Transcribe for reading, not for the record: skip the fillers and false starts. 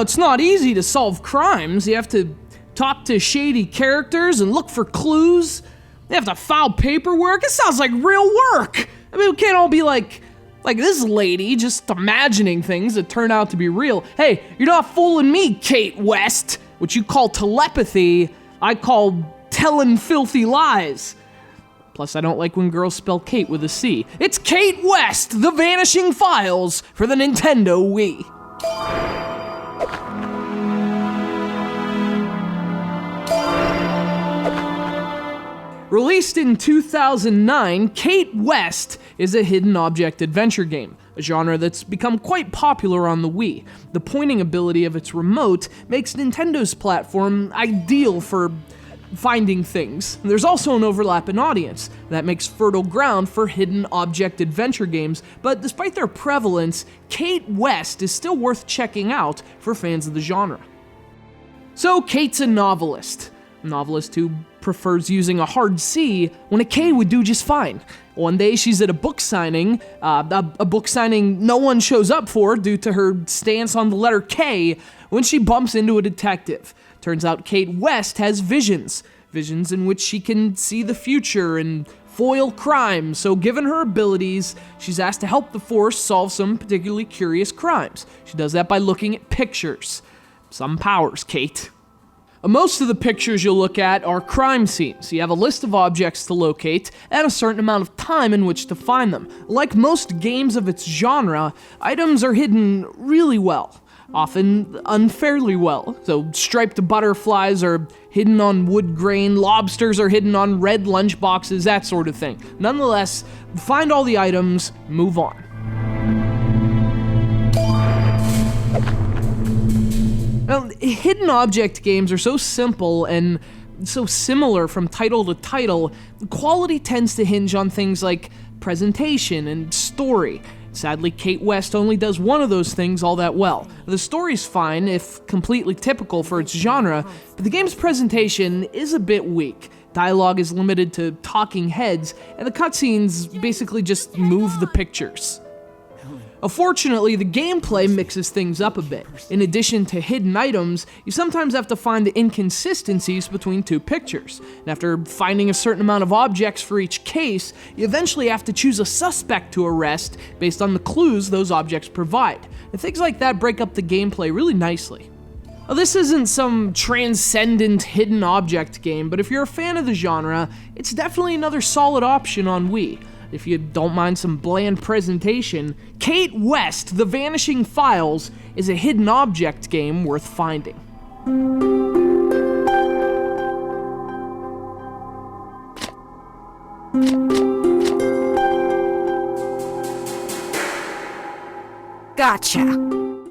Now, it's not easy to solve crimes. You have to talk to shady characters and look for clues. You have to file paperwork. It sounds like real work. I mean, we can't all be like this lady, just imagining things that turn out to be real. Hey, you're not fooling me, Cate West. What you call telepathy, I call telling filthy lies. Plus, I don't like when girls spell Kate with a C. It's Cate West, the Vanishing Files for the Nintendo Wii. Released in 2009, Cate West is a hidden object adventure game, a genre that's become quite popular on the Wii. The pointing ability of its remote makes Nintendo's platform ideal for finding things. There's also an overlap in audience that makes fertile ground for hidden object adventure games, but despite their prevalence, Cate West is still worth checking out for fans of the genre. So Kate's a novelist who prefers using a hard C when a K would do just fine. One day she's at a book signing, a book signing no one shows up for due to her stance on the letter K, when she bumps into a detective. Turns out Cate West has visions in which she can see the future and foil crime, so given her abilities, she's asked to help the force solve some particularly curious crimes. She does that by looking at pictures. Some powers, Kate. Most of the pictures you'll look at are crime scenes. You have a list of objects to locate and a certain amount of time in which to find them. Like most games of its genre, items are hidden really well, often unfairly well. So striped butterflies are hidden on wood grain, lobsters are hidden on red lunchboxes, that sort of thing. Nonetheless, find all the items, move on. Now, hidden object games are so simple and so similar from title to title, quality tends to hinge on things like presentation and story. Sadly, Cate West only does one of those things all that well. The story's fine, if completely typical for its genre, but the game's presentation is a bit weak. Dialogue is limited to talking heads, and the cutscenes basically just move the pictures. Unfortunately, the gameplay mixes things up a bit. In addition to hidden items, you sometimes have to find the inconsistencies between two pictures. And after finding a certain amount of objects for each case, you eventually have to choose a suspect to arrest based on the clues those objects provide. And things like that break up the gameplay really nicely. Now, this isn't some transcendent hidden object game, but if you're a fan of the genre, it's definitely another solid option on Wii. If you don't mind some bland presentation, Cate West, The Vanishing Files is a hidden object game worth finding. Gotcha.